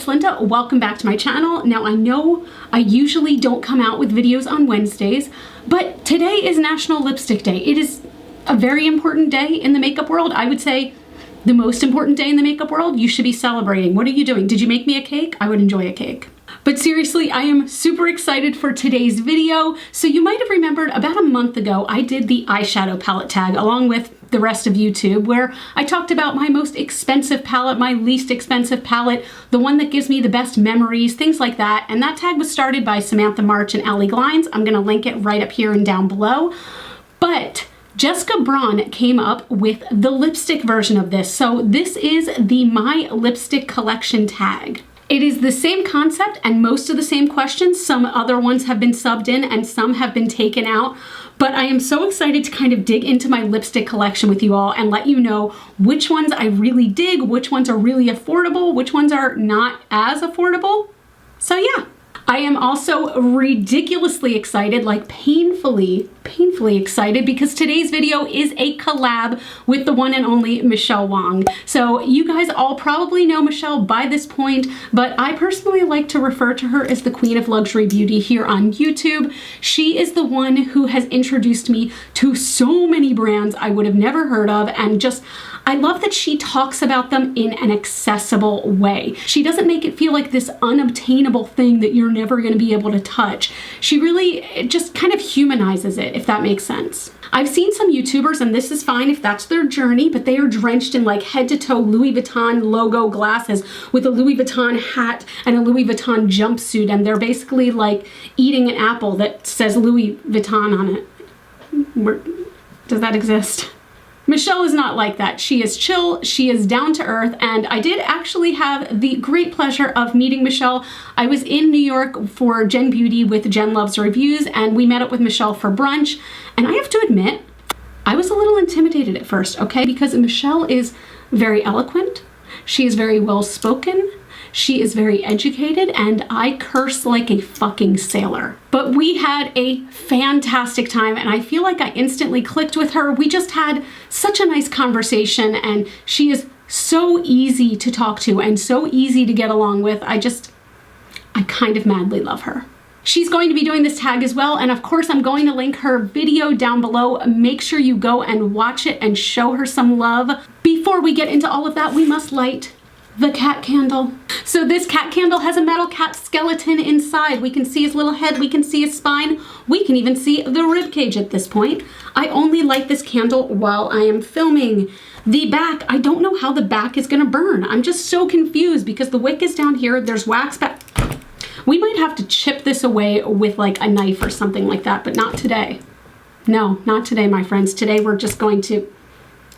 Linda. Welcome back to my channel. Now I know I usually don't come out with videos on Wednesdays, but today is National Lipstick Day. It is a very important day in the makeup world. I would say the most important day in the makeup world. You should be celebrating. What are you doing? Did you make me a cake? I would enjoy a cake. But seriously, I am super excited for today's video. So you might have remembered about a month ago, I did the eyeshadow palette tag along with the rest of YouTube, where I talked about my most expensive palette, my least expensive palette, the one that gives me the best memories, things like that. And that tag was started by Samantha March and Allie Glines. I'm gonna link it right up here and down below. But Jessica Braun came up with the lipstick version of this. So this is the My Lipstick Collection tag. It is the same concept and most of the same questions. Some other ones have been subbed in and some have been taken out. But I am so excited to kind of dig into my lipstick collection with you all and let you know which ones I really dig, which ones are really affordable, which ones are not as affordable. So yeah. I am also ridiculously excited, like painfully excited, because today's video is a collab with the one and only Michelle Wong. So you guys all probably know Michelle by this point, but I personally like to refer to her as the Queen of Luxury Beauty here on YouTube. She is the one who has introduced me to so many brands I would have never heard of, and just I love that she talks about them in an accessible way. She doesn't make it feel like this unobtainable thing that you're never going to be able to touch. She really just kind of humanizes it, if that makes sense. I've seen some YouTubers, and this is fine if that's their journey, but they are drenched in like head to toe Louis Vuitton logo glasses with a Louis Vuitton hat and a Louis Vuitton jumpsuit, and they're basically like eating an apple that says Louis Vuitton on it. Does that exist? Michelle is not like that. She is chill, she is down to earth, and I did actually have the great pleasure of meeting Michelle. I was in New York for Gen Beauty with Jen Loves Reviews, and we met up with Michelle for brunch, and I have to admit, I was a little intimidated at first, okay? Because Michelle is very eloquent, she is very well spoken, she is very educated, and I curse like a fucking sailor. But we had a fantastic time, and I feel like I instantly clicked with her. We just had such a nice conversation, and she is so easy to talk to and so easy to get along with. I kind of madly love her. She's going to be doing this tag as well, and of course I'm going to link her video down below. Make sure you go and watch it and show her some love. Before we get into all of that, we must light the cat candle. So this cat candle has a metal cat skeleton inside. We can see his little head, we can see his spine, we can even see the rib cage at this point. I only light this candle while I am filming. The back, I don't know how the back is gonna burn. I'm just so confused because the wick is down here, there's wax back. We might have to chip this away with like a knife or something like that, but not today. No, not today, my friends. Today we're just going to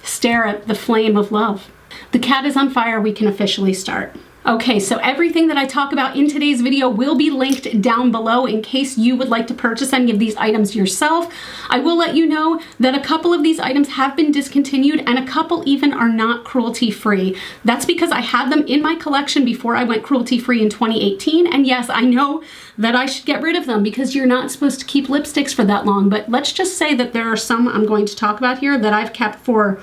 stare at the flame of love. The cat is on fire, we can officially start. Okay, so everything that I talk about in today's video will be linked down below in case you would like to purchase any of these items yourself. I will let you know that a couple of these items have been discontinued and a couple even are not cruelty-free. That's because I had them in my collection before I went cruelty-free in 2018, and yes, I know that I should get rid of them because you're not supposed to keep lipsticks for that long, but let's just say that there are some I'm going to talk about here that I've kept for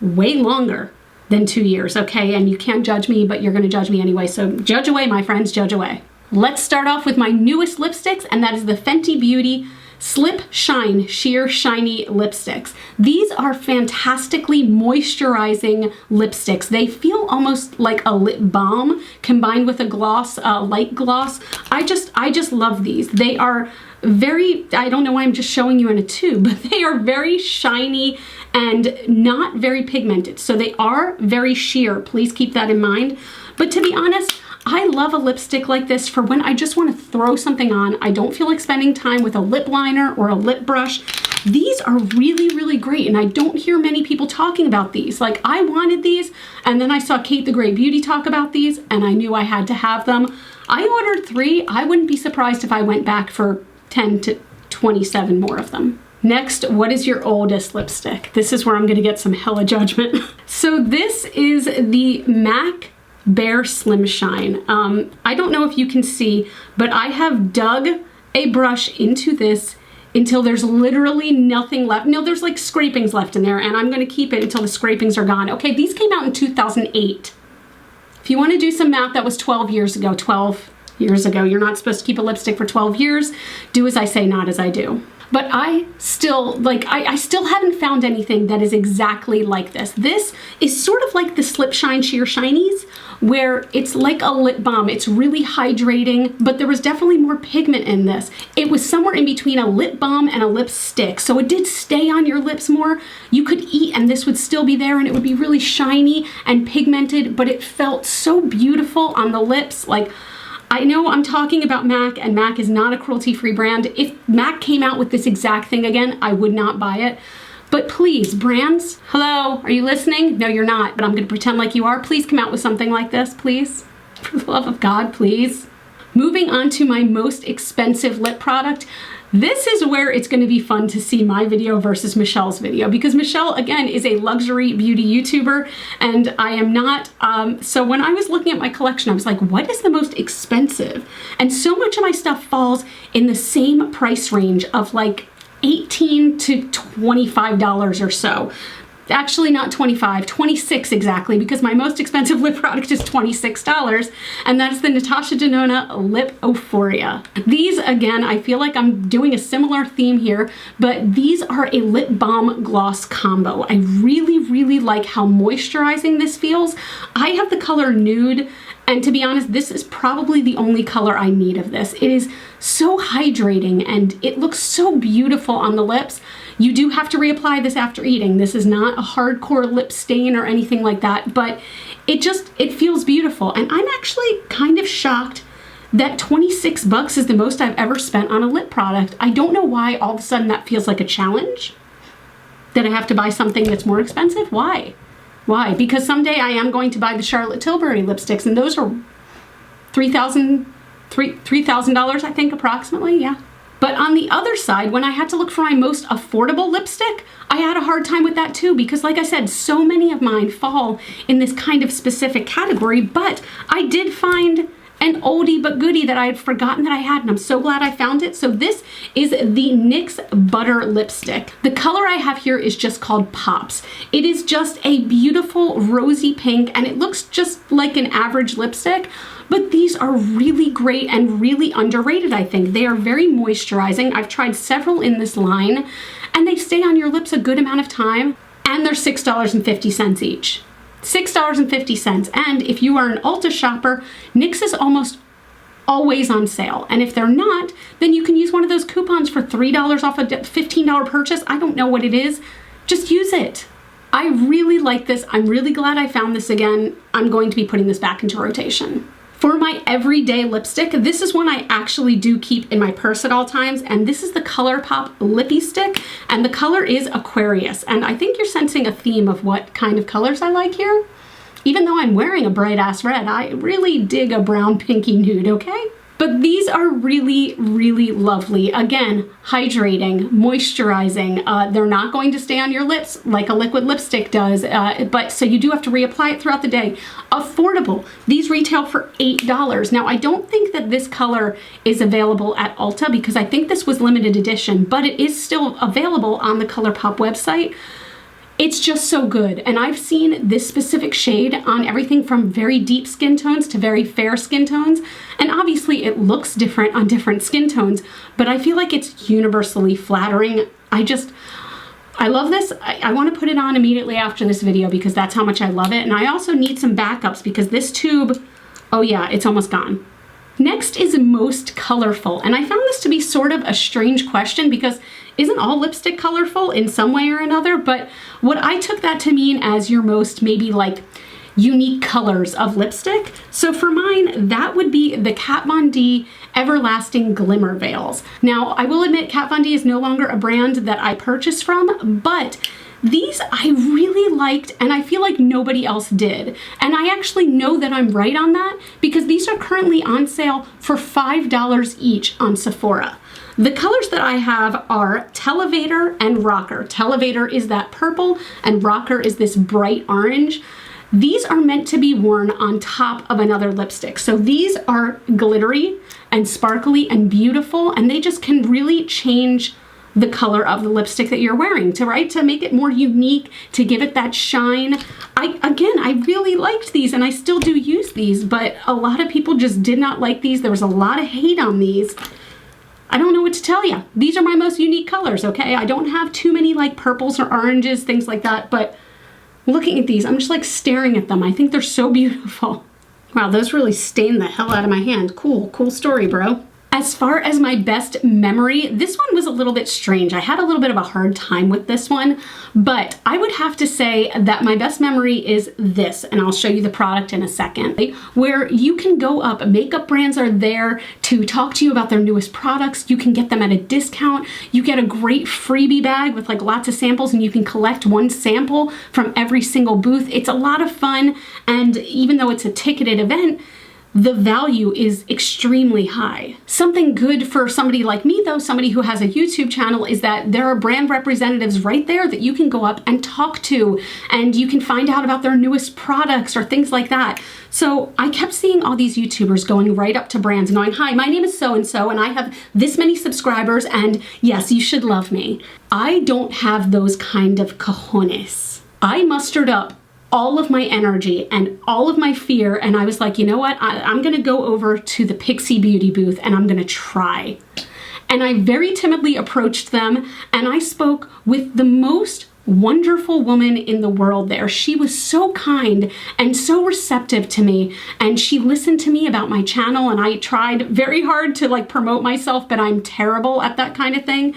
way longer than 2 years, okay? And you can't judge me, but you're gonna judge me anyway, so judge away, my friends, judge away. Let's start off with my newest lipsticks, and that is the Fenty Beauty Slimshine Sheer Shiny Lipsticks. These are fantastically moisturizing lipsticks. They feel almost like a lip balm combined with a gloss, light gloss. I just love these. They are very, I don't know why I'm just showing you in a tube, but they are very shiny and not very pigmented. So they are very sheer. Please keep that in mind. But to be honest, I love a lipstick like this for when I just want to throw something on. I don't feel like spending time with a lip liner or a lip brush. These are really great, and I don't hear many people talking about these. Like, I wanted these, and then I saw Kate the Great Beauty talk about these, and I knew I had to have them. I ordered 3. I wouldn't be surprised if I went back for 10 to 27 more of them. Next, what is your oldest lipstick? This is where I'm gonna get some hella judgment. So this is the MAC Bare Slimshine. I don't know if you can see, but I have dug a brush into this until there's literally nothing left. No, there's like scrapings left in there, and I'm gonna keep it until the scrapings are gone. Okay, these came out in 2008. If you want to do some math, that was 12 years ago. 12 years ago. You're not supposed to keep a lipstick for 12 years. Do as I say, not as I do. But I still, I still haven't found anything that is exactly like this. This is sort of like the Slimshine Sheer Shinies, where it's like a lip balm. It's really hydrating, but there was definitely more pigment in this. It was somewhere in between a lip balm and a lipstick, so it did stay on your lips more. You could eat and this would still be there and it would be really shiny and pigmented, but it felt so beautiful on the lips. Like, I know I'm talking about MAC, and MAC is not a cruelty-free brand. If MAC came out with this exact thing again, I would not buy it. But please, brands, hello, are you listening? No, you're not, but I'm gonna pretend like you are. Please come out with something like this, please. For the love of God, please. Moving on to my most expensive lip product. This is where it's going to be fun to see my video versus Michelle's video, because Michelle, again, is a luxury beauty YouTuber and I am not. So when I was looking at my collection, I was like, what is the most expensive? And so much of my stuff falls in the same price range of like $18 to $25 or so. Actually not 25, 26 exactly, because my most expensive lip product is $26, and that's the Natasha Denona Lip Euphoria. These, again, I feel like I'm doing a similar theme here, but these are a lip balm gloss combo. I really, really like how moisturizing this feels. I have the color Nude, and to be honest, this is probably the only color I need of this. It is so hydrating and it looks so beautiful on the lips. You do have to reapply this after eating. This is not a hardcore lip stain or anything like that, but it feels beautiful. And I'm actually kind of shocked that 26 bucks is the most I've ever spent on a lip product. I don't know why all of a sudden that feels like a challenge, that I have to buy something that's more expensive. Why? Why? Because someday I am going to buy the Charlotte Tilbury lipsticks, and those are $3,000, I think, approximately, yeah. But on the other side, when I had to look for my most affordable lipstick, I had a hard time with that too, because like I said, so many of mine fall in this kind of specific category, but I did find an oldie but goodie that I had forgotten that I had, and I'm so glad I found it. So this is the NYX Butter Lipstick. The color I have here is just called Pops. It is just a beautiful rosy pink, and it looks just like an average lipstick, but these are really great and really underrated, I think. They are very moisturizing. I've tried several in this line, and they stay on your lips a good amount of time, and they're $6.50 each. $6.50, and if you are an Ulta shopper, NYX is almost always on sale, and if they're not, then you can use one of those coupons for $3 off a $15 purchase. I don't know what it is, just use it. I really like this. I'm really glad I found this again. I'm going to be putting this back into rotation. For my everyday lipstick, this is one I actually do keep in my purse at all times, and this is the ColourPop Lippy Stick, and the color is Aquarius, and I think you're sensing a theme of what kind of colors I like here. Even though I'm wearing a bright ass red, I really dig a brown pinky nude, okay? But these are really, really lovely. Again, hydrating, moisturizing. They're not going to stay on your lips like a liquid lipstick does, but so you do have to reapply it throughout the day. Affordable. These retail for $8. Now, I don't think that this color is available at Ulta because I think this was limited edition, but it is still available on the ColourPop website. It's just so good, and I've seen this specific shade on everything from very deep skin tones to very fair skin tones, and obviously it looks different on different skin tones, but I feel like it's universally flattering. I love this. I want to put it on immediately after this video because that's how much I love it, and I also need some backups because this tube, oh yeah, it's almost gone. Next is most colorful, and I found this to be sort of a strange question because isn't all lipstick colorful in some way or another? But what I took that to mean as your most maybe like unique colors of lipstick. So for mine, that would be the Kat Von D Everlasting Glimmer Veils. Now, I will admit Kat Von D is no longer a brand that I purchased from, but these I really liked, and I feel like nobody else did. And I actually know that I'm right on that because these are currently on sale for $5 each on Sephora. The colors that I have are Televator and Rocker. Televator is that purple and Rocker is this bright orange. These are meant to be worn on top of another lipstick. So these are glittery and sparkly and beautiful, and they just can really change the color of the lipstick that you're wearing, to make it more unique, to give it that shine. I really liked these, and I still do use these, but a lot of people just did not like these. There was a lot of hate on these. I don't know what to tell you. These are my most unique colors, okay? I don't have too many like purples or oranges, things like that, but looking at these, I'm just like staring at them. I think they're so beautiful. Wow, those really stained the hell out of my hand. Cool story, bro. As far as my best memory, this one was a little bit strange. I had a little bit of a hard time with this one, but I would have to say that my best memory is this, and I'll show you the product in a second, where you can go up, makeup brands are there to talk to you about their newest products. You can get them at a discount. You get a great freebie bag with like lots of samples, and you can collect one sample from every single booth. It's a lot of fun, and even though it's a ticketed event, the value is extremely high. Something good for somebody like me though, somebody who has a YouTube channel, is that there are brand representatives right there that you can go up and talk to, and you can find out about their newest products or things like that. So I kept seeing all these YouTubers going right up to brands and going, "Hi, my name is so-and-so and I have this many subscribers, and yes, you should love me." I don't have those kind of cojones. I mustered up all of my energy and all of my fear, and I was like, you know what, I'm gonna go over to the Pixie Beauty booth and I'm gonna try. And I very timidly approached them, and I spoke with the most wonderful woman in the world there. She was so kind and so receptive to me, and she listened to me about my channel, and I tried very hard to like promote myself, but I'm terrible at that kind of thing.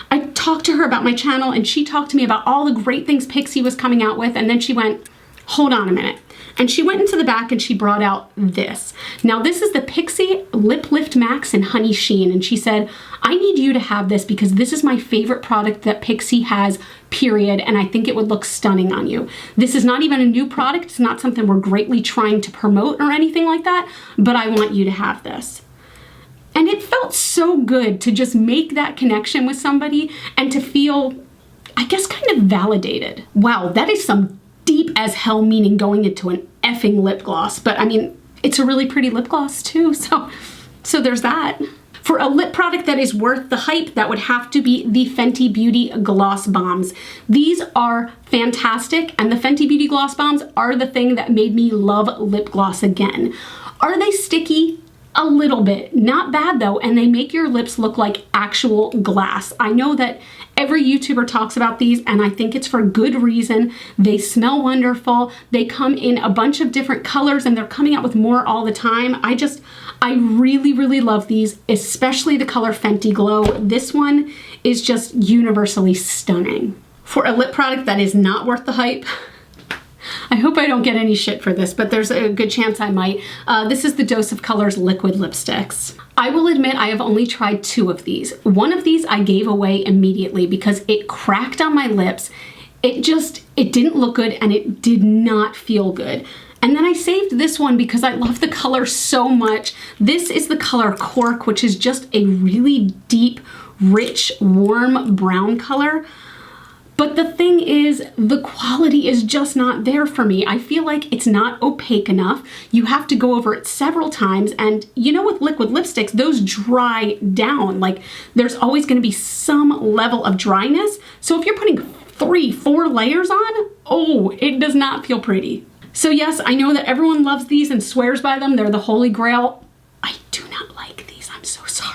I talked to her about my channel, and she talked to me about all the great things Pixie was coming out with, and then she went, "Hold on a minute." And she went into the back and she brought out this. Now this is the Pixie Lip Lift Max in Honey Sheen, and she said, "I need you to have this because this is my favorite product that Pixie has, period, and I think it would look stunning on you. This is not even a new product. It's not something we're greatly trying to promote or anything like that, but I want you to have this." And it felt so good to just make that connection with somebody and to feel, I guess, kind of validated. Wow, that is some deep as hell meaning going into an effing lip gloss, but I mean, it's a really pretty lip gloss too, so there's that. For a lip product that is worth the hype, that would have to be the Fenty Beauty Gloss Bombs. These are fantastic, and the Fenty Beauty Gloss Bombs are the thing that made me love lip gloss again. Are they sticky? A little bit. Not bad though, and they make your lips look like actual glass. I know that every YouTuber talks about these, and I think it's for good reason. They smell wonderful. They come in a bunch of different colors, and they're coming out with more all the time. I really, really love these, especially the color Fenty Glow. This one is just universally stunning. For a lip product that is not worth the hype, I hope I don't get any shit for this, but there's a good chance I might. This is the Dose of Colors liquid lipsticks. I will admit I have only tried 2 of these. One of these I gave away immediately because it cracked on my lips. It didn't look good, and it did not feel good. And then I saved this one because I love the color so much. This is the color Cork, which is just a really deep, rich, warm brown color. But the thing is, the quality is just not there for me. I feel like it's not opaque enough. You have to go over it several times, and you know, with liquid lipsticks, those dry down. Like, there's always gonna be some level of dryness. So if you're putting 3, 4 layers on, oh, it does not feel pretty. So yes, I know that everyone loves these and swears by them. They're the holy grail. I do not like these, I'm so sorry.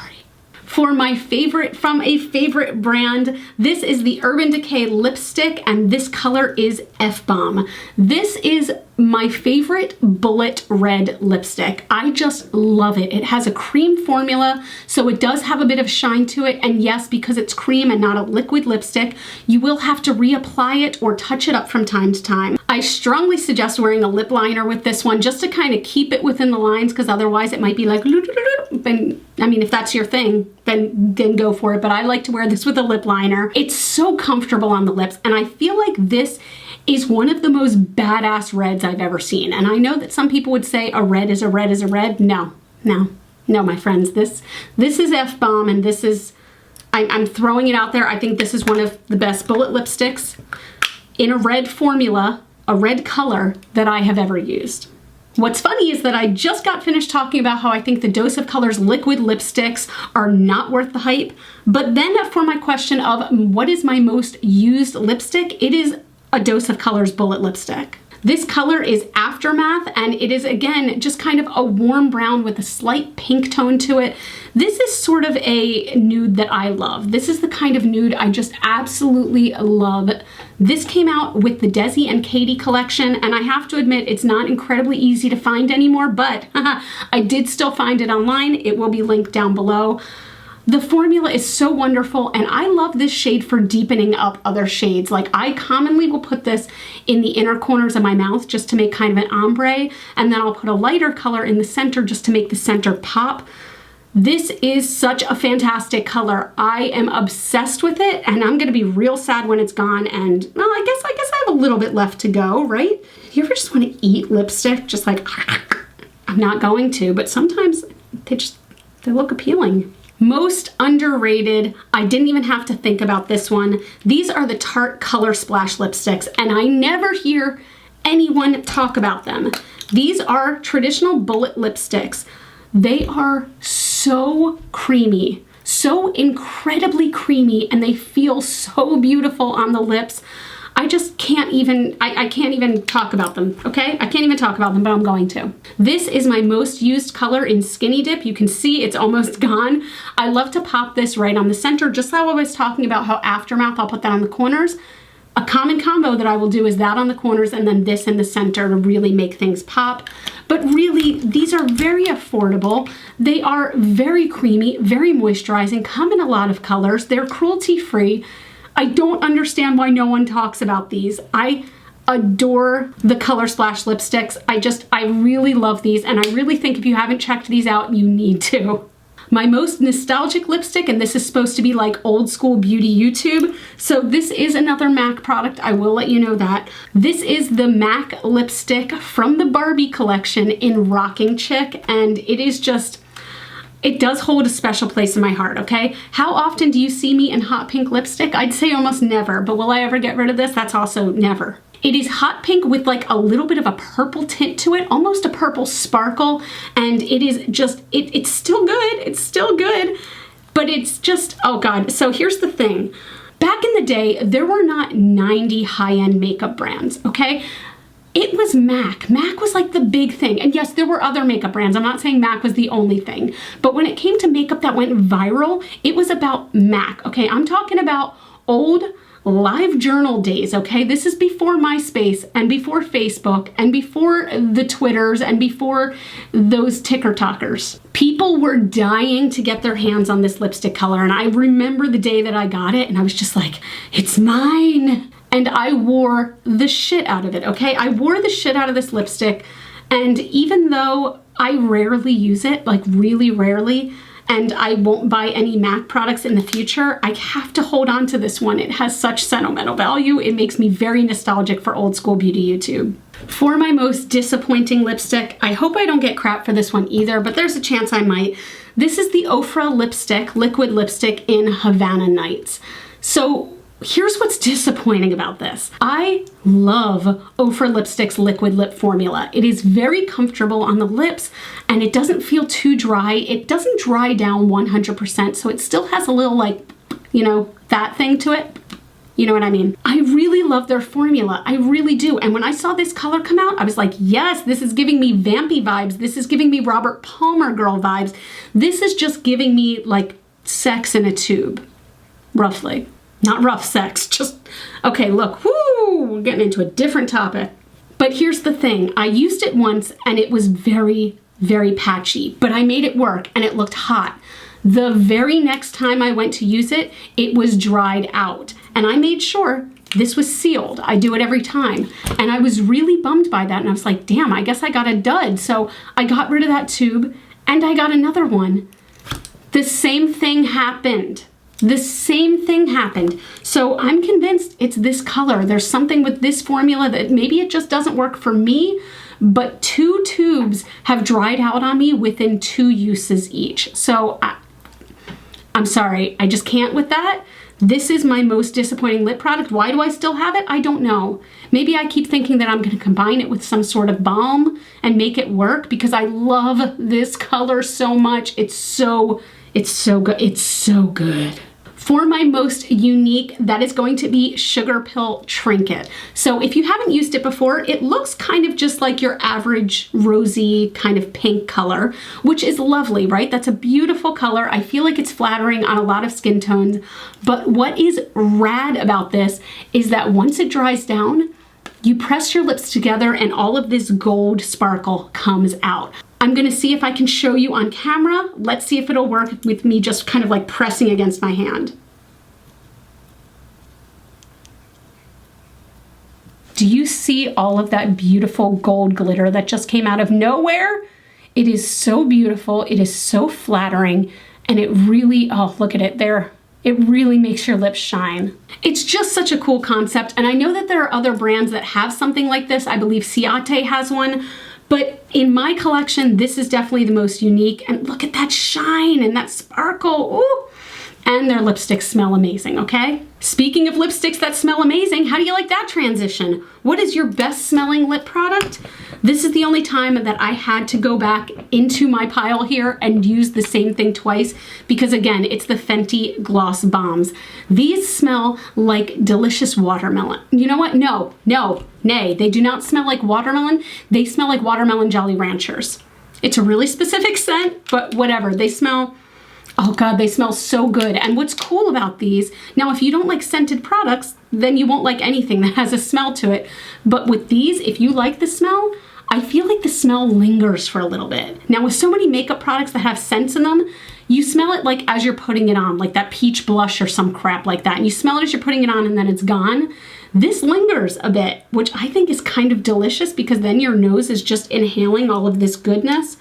For my favorite from a favorite brand, this is the Urban Decay lipstick, and this color is F-Bomb. This is my favorite bullet red lipstick. I just love it. It has a cream formula, so it does have a bit of shine to it, and yes, because it's cream and not a liquid lipstick, you will have to reapply it or touch it up from time to time. I strongly suggest wearing a lip liner with this one just to kind of keep it within the lines, because otherwise it might be like, and I mean, if that's your thing, then go for it, but I like to wear this with a lip liner. It's so comfortable on the lips, and I feel like this is one of the most badass reds I've ever seen. And I know that some people would say a red is a red is a red. No, my friends. This is F-Bomb, and this is, I'm throwing it out there. I think this is one of the best bullet lipsticks in a red formula, a red color, that I have ever used. What's funny is that I just got finished talking about how I think the Dose of Colors liquid lipsticks are not worth the hype. But then for my question of what is my most used lipstick, it is a Dose of Colors Bullet Lipstick. This color is Aftermath, and it is, again, just kind of a warm brown with a slight pink tone to it. This is sort of a nude that I love. This is the kind of nude I just absolutely love. This came out with the Desi and Katie collection, and I have to admit it's not incredibly easy to find anymore, but I did still find it online. It will be linked down below. The formula is so wonderful, and I love this shade for deepening up other shades. Like, I commonly will put this in the inner corners of my mouth just to make kind of an ombre, and then I'll put a lighter color in the center just to make the center pop. This is such a fantastic color. I am obsessed with it, and I'm gonna be real sad when it's gone, and well, I guess I have a little bit left to go, right? You ever just want to eat lipstick? Just like, I'm not going to, but sometimes they look appealing. Most underrated, I didn't even have to think about this one. These are the Tarte Color Splash lipsticks, and I never hear anyone talk about them. These are traditional bullet lipsticks. They are so creamy, so incredibly creamy, and they feel so beautiful on the lips. I just can't even, I can't even talk about them, okay? I can't even talk about them, but I'm going to. This is my most used color in Skinny Dip. You can see it's almost gone. I love to pop this right on the center, just how I was talking about how Aftermath, I'll put that on the corners. A common combo that I will do is that on the corners and then this in the center to really make things pop. But really, these are very affordable. They are very creamy, very moisturizing, come in a lot of colors. They're cruelty-free. I don't understand why no one talks about these. I adore the Color Splash lipsticks. I really love these, and I really think if you haven't checked these out, you need to. My most nostalgic lipstick, and this is supposed to be like old school beauty YouTube, so this is another MAC product, I will let you know that. This is the MAC lipstick from the Barbie collection in Rocking Chick, and it is just, it does hold a special place in my heart, okay? How often do you see me in hot pink lipstick? I'd say almost never, but will I ever get rid of this? That's also never. It is hot pink with like a little bit of a purple tint to it, almost a purple sparkle, and it is just, it's still good, but it's just, oh God. So here's the thing. Back in the day, there were not 90 high-end makeup brands, okay? It was MAC. MAC was like the big thing. And yes, there were other makeup brands. I'm not saying MAC was the only thing. But when it came to makeup that went viral, it was about MAC, okay? I'm talking about old live journal days, okay? This is before MySpace and before Facebook and before the Twitters and before those ticker-talkers. People were dying to get their hands on this lipstick color, and I remember the day that I got it and I was just like, it's mine. And I wore the shit out of it, okay? I wore the shit out of this lipstick, and even though I rarely use it, like really rarely, and I won't buy any MAC products in the future, I have to hold on to this one. It has such sentimental value. It makes me very nostalgic for old school beauty YouTube. For my most disappointing lipstick, I hope I don't get crap for this one either, but there's a chance I might. This is the Ofra lipstick, liquid lipstick in Havana Nights. So here's what's disappointing about this. I love Ofra Lipstick's liquid lip formula. It is very comfortable on the lips and it doesn't feel too dry. It doesn't dry down 100%, so it still has a little like, you know, that thing to it. You know what I mean? I really love their formula. I really do. And when I saw this color come out, I was like, yes, this is giving me vampy vibes. This is giving me Robert Palmer girl vibes. This is just giving me like sex in a tube, roughly. Not rough sex, just, okay, look, whoo, we're getting into a different topic. But here's the thing, I used it once and it was very, very patchy, but I made it work and it looked hot. The very next time I went to use it, it was dried out. And I made sure this was sealed. I do it every time. And I was really bummed by that. And I was like, damn, I guess I got a dud. So I got rid of that tube and I got another one. The same thing happened. The same thing happened. So I'm convinced it's this color. There's something with this formula that maybe it just doesn't work for me, but 2 tubes have dried out on me within 2 uses each. So I'm sorry, I just can't with that. This is my most disappointing lip product. Why do I still have it? I don't know. Maybe I keep thinking that I'm going to combine it with some sort of balm and make it work because I love this color so much. It's so good. It's so good. For my most unique, that is going to be Sugarpill Trinket. So if you haven't used it before, it looks kind of just like your average rosy kind of pink color, which is lovely, right? That's a beautiful color. I feel like it's flattering on a lot of skin tones. But what is rad about this is that once it dries down, you press your lips together and all of this gold sparkle comes out. I'm gonna see if I can show you on camera. Let's see if it'll work with me just kind of like pressing against my hand. Do you see all of that beautiful gold glitter that just came out of nowhere? It is so beautiful, it is so flattering, and it really, oh, look at it there. It really makes your lips shine. It's just such a cool concept, and I know that there are other brands that have something like this. I believe Ciate has one, but in my collection, this is definitely the most unique, and look at that shine and that sparkle, ooh! And their lipsticks smell amazing, okay? Speaking of lipsticks that smell amazing, how do you like that transition? What is your best smelling lip product? This is the only time that I had to go back into my pile here and use the same thing twice because again, it's the Fenty Gloss Bombs. These smell like delicious watermelon. You know what? No, nay, they do not smell like watermelon. They smell like watermelon Jolly Ranchers. It's a really specific scent, but whatever, they smell, oh God, they smell so good. And what's cool about these, now if you don't like scented products, then you won't like anything that has a smell to it. But with these, if you like the smell, I feel like the smell lingers for a little bit. Now with so many makeup products that have scents in them, you smell it like as you're putting it on, like that peach blush or some crap like that. And you smell it as you're putting it on and then it's gone. This lingers a bit, which I think is kind of delicious because then your nose is just inhaling all of this goodness.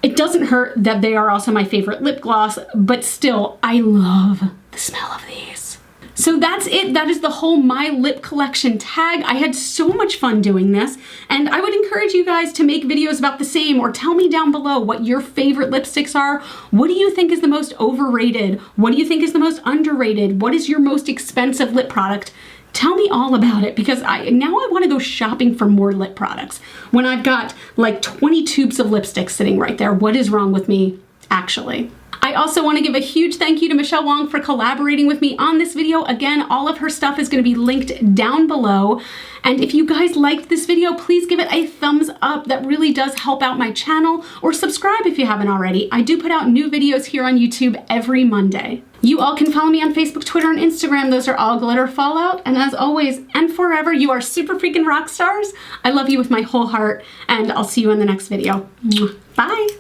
It doesn't hurt that they are also my favorite lip gloss, but still, I love the smell of these. So that's it. That is the whole My Lip Collection tag. I had so much fun doing this, and I would encourage you guys to make videos about the same or tell me down below what your favorite lipsticks are. What do you think is the most overrated? What do you think is the most underrated? What is your most expensive lip product? Tell me all about it because now I want to go shopping for more lip products when I've got like 20 tubes of lipstick sitting right there. What is wrong with me, actually? I also want to give a huge thank you to Michelle Wong for collaborating with me on this video. Again, all of her stuff is going to be linked down below. And if you guys liked this video, please give it a thumbs up. That really does help out my channel. Or subscribe if you haven't already. I do put out new videos here on YouTube every Monday. You all can follow me on Facebook, Twitter, and Instagram. Those are all GlitterFallout. And as always and forever, you are super freaking rock stars. I love you with my whole heart, and I'll see you in the next video. Bye.